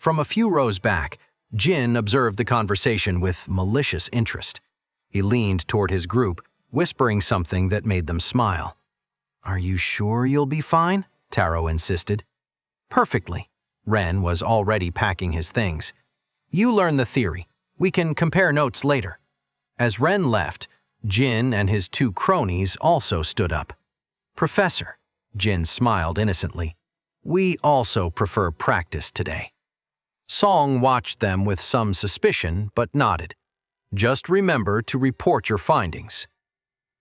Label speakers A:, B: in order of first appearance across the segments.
A: From a few rows back, Jin observed the conversation with malicious interest. He leaned toward his group, whispering something that made them smile. "Are you sure you'll be fine?" Taro insisted. "Perfectly." Ren was already packing his things. "You learn the theory. We can compare notes later." As Ren left, Jin and his two cronies also stood up. "Professor," Jin smiled innocently, "we also prefer practice today." Song watched them with some suspicion but nodded. "Just remember to report your findings."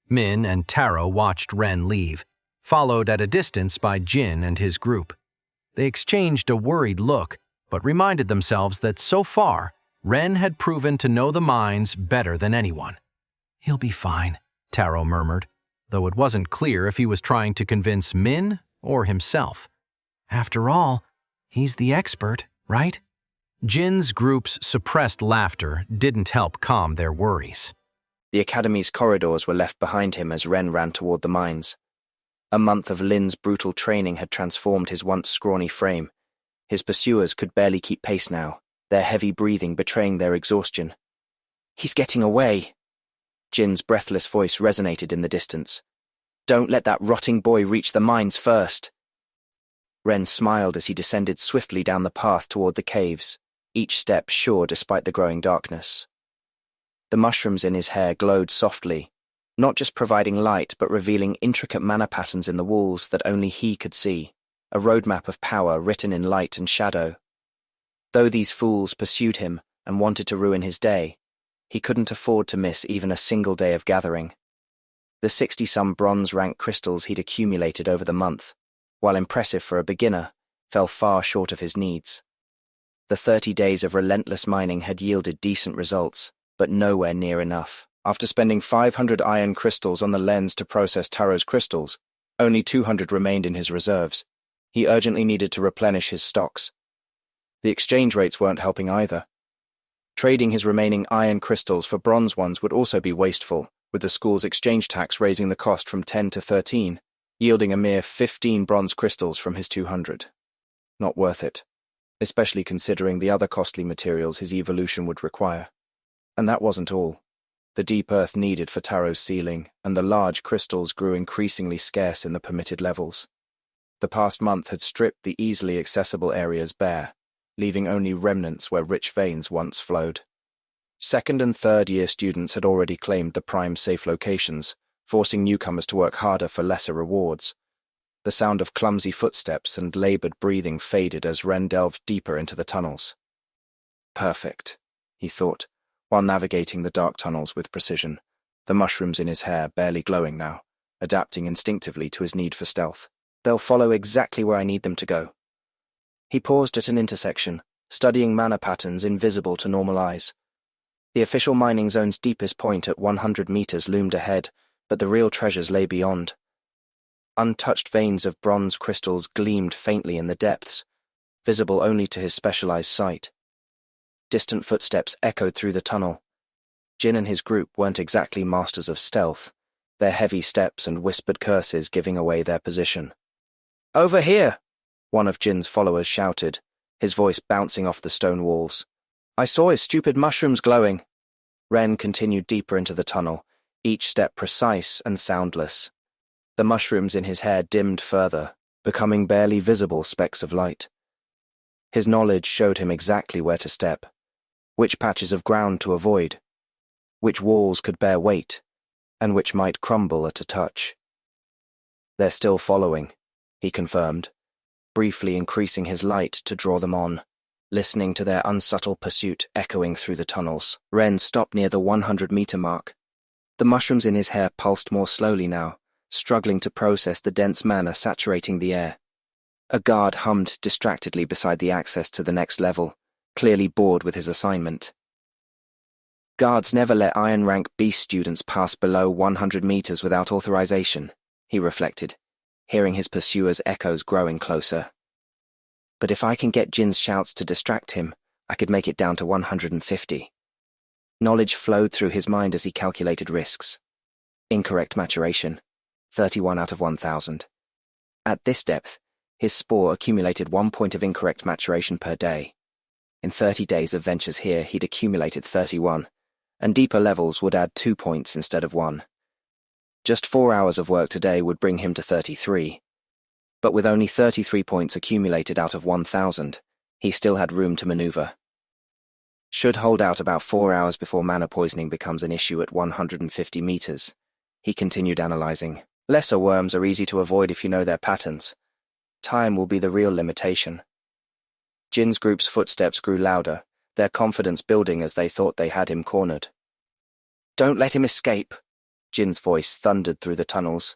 A: Min and Taro watched Ren leave, followed at a distance by Jin and his group. They exchanged a worried look, but reminded themselves that so far, Ren had proven to know the mines better than anyone. "He'll be fine," Taro murmured, though it wasn't clear if he was trying to convince Min or himself. "After all, he's the expert, right?" Jin's group's suppressed laughter didn't help calm their worries.
B: The academy's corridors were left behind him as Ren ran toward the mines. A month of Lin's brutal training had transformed his once scrawny frame. His pursuers could barely keep pace now, their heavy breathing betraying their exhaustion. "He's getting away!" Jin's breathless voice resonated in the distance. "Don't let that rotting boy reach the mines first!" Ren smiled as he descended swiftly down the path toward the caves, each step sure despite the growing darkness. The mushrooms in his hair glowed softly, not just providing light but revealing intricate mana patterns in the walls that only he could see, a roadmap of power written in light and shadow. Though these fools pursued him and wanted to ruin his day, he couldn't afford to miss even a single day of gathering. The 60-some bronze-rank crystals he'd accumulated over the month, while impressive for a beginner, fell far short of his needs. The 30 days of relentless mining had yielded decent results, but nowhere near enough. After spending 500 iron crystals on the lens to process Taro's crystals, only 200 remained in his reserves. He urgently needed to replenish his stocks. The exchange rates weren't helping either. Trading his remaining iron crystals for bronze ones would also be wasteful, with the school's exchange tax raising the cost from 10 to 13, yielding a mere 15 bronze crystals from his 200. Not worth it, especially considering the other costly materials his evolution would require. And that wasn't all. The deep earth needed for Taro's ceiling, and the large crystals grew increasingly scarce in the permitted levels. The past month had stripped the easily accessible areas bare, leaving only remnants where rich veins once flowed. Second- and third-year students had already claimed the prime safe locations, forcing newcomers to work harder for lesser rewards. The sound of clumsy footsteps and labored breathing faded as Ren delved deeper into the tunnels. Perfect, he thought, while navigating the dark tunnels with precision, the mushrooms in his hair barely glowing now, adapting instinctively to his need for stealth. They'll follow exactly where I need them to go. He paused at an intersection, studying mana patterns invisible to normal eyes. The official mining zone's deepest point at 100 meters loomed ahead, but the real treasures lay beyond. Untouched veins of bronze crystals gleamed faintly in the depths, visible only to his specialized sight. Distant footsteps echoed through the tunnel. Jin and his group weren't exactly masters of stealth, their heavy steps and whispered curses giving away their position. "Over here!" one of Jin's followers shouted, his voice bouncing off the stone walls. "I saw his stupid mushrooms glowing." Ren continued deeper into the tunnel, each step precise and soundless. The mushrooms in his hair dimmed further, becoming barely visible specks of light. His knowledge showed him exactly where to step, which patches of ground to avoid, which walls could bear weight, and which might crumble at a touch. "They're still following," he confirmed, briefly increasing his light to draw them on, listening to their unsubtle pursuit echoing through the tunnels. Ren stopped near the 100-meter mark. The mushrooms in his hair pulsed more slowly now, struggling to process the dense mana saturating the air. A guard hummed distractedly beside the access to the next level, clearly bored with his assignment. Guards never let Iron Rank Beast students pass below 100 meters without authorization, he reflected, hearing his pursuers' echoes growing closer. But if I can get Jin's shouts to distract him, I could make it down to 150. Knowledge flowed through his mind as he calculated risks. Incorrect maturation, 31 out of 1,000. At this depth, his spore accumulated 1 point of incorrect maturation per day. In 30 days of ventures here, he'd accumulated 31, and deeper levels would add 2 points instead of 1. Just 4 hours of work today would bring him to 33. But with only 33 points accumulated out of 1,000, he still had room to maneuver. Should hold out about 4 hours before mana poisoning becomes an issue at 150 meters. He continued analyzing. Lesser worms are easy to avoid if you know their patterns. Time will be the real limitation. Jin's group's footsteps grew louder, their confidence building as they thought they had him cornered. "Don't let him escape," Jin's voice thundered through the tunnels.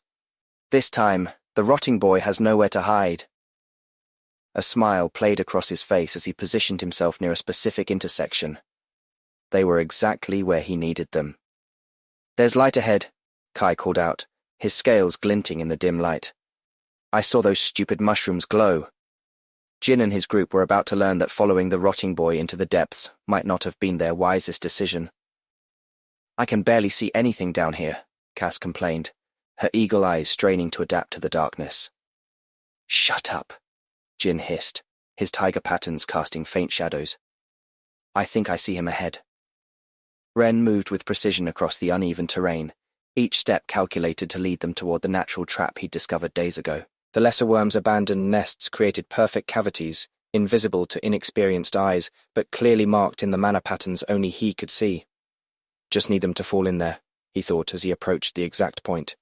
B: "This time, the rotting boy has nowhere to hide." A smile played across his face as he positioned himself near a specific intersection. They were exactly where he needed them. "There's light ahead," Kai called out, his scales glinting in the dim light. "I saw those stupid mushrooms glow." Jin and his group were about to learn that following the rotting boy into the depths might not have been their wisest decision. "I can barely see anything down here," Cass complained, her eagle eyes straining to adapt to the darkness. "Shut up," Jin hissed, his tiger patterns casting faint shadows. "I think I see him ahead." Ren moved with precision across the uneven terrain, each step calculated to lead them toward the natural trap he'd discovered days ago. The lesser worms' abandoned nests created perfect cavities, invisible to inexperienced eyes, but clearly marked in the mana patterns only he could see. Just need them to fall in there, he thought as he approached the exact point.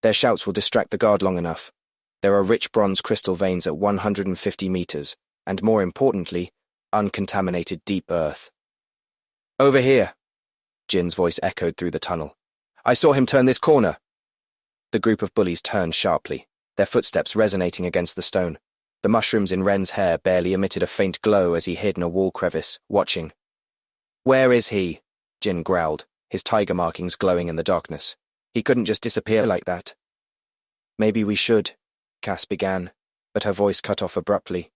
B: Their shouts will distract the guard long enough. There are rich bronze crystal veins at 150 meters, and more importantly, uncontaminated deep earth. "Over here," Jin's voice echoed through the tunnel. "I saw him turn this corner." The group of bullies turned sharply, their footsteps resonating against the stone. The mushrooms in Ren's hair barely emitted a faint glow as he hid in a wall crevice, watching. "Where is he?" Jin growled, his tiger markings glowing in the darkness. "He couldn't just disappear like that." "Maybe we should," Cass began, but her voice cut off abruptly.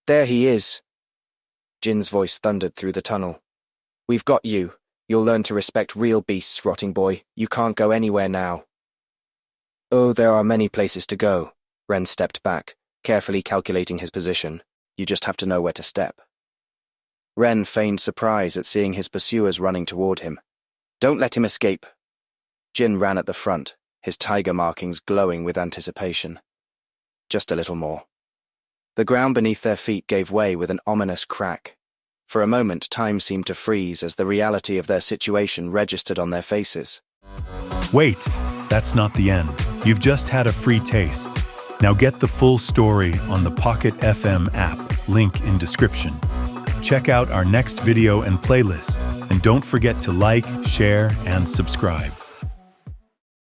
B: "There he is." Jin's voice thundered through the tunnel. "We've got you. You'll learn to respect real beasts, rotting boy. You can't go anywhere now." "Oh, there are many places to go." Ren stepped back, carefully calculating his position. "You just have to know where to step." Ren feigned surprise at seeing his pursuers running toward him. "Don't let him escape." Jin ran at the front, his tiger markings glowing with anticipation. Just a little more. The ground beneath their feet gave way with an ominous crack. For a moment, time seemed to freeze as the reality of their situation registered on their faces.
C: Wait, that's not the end. You've just had a free taste. Now get the full story on the Pocket FM app, link in description. Check out our next video and playlist, and don't forget to like, share, and subscribe.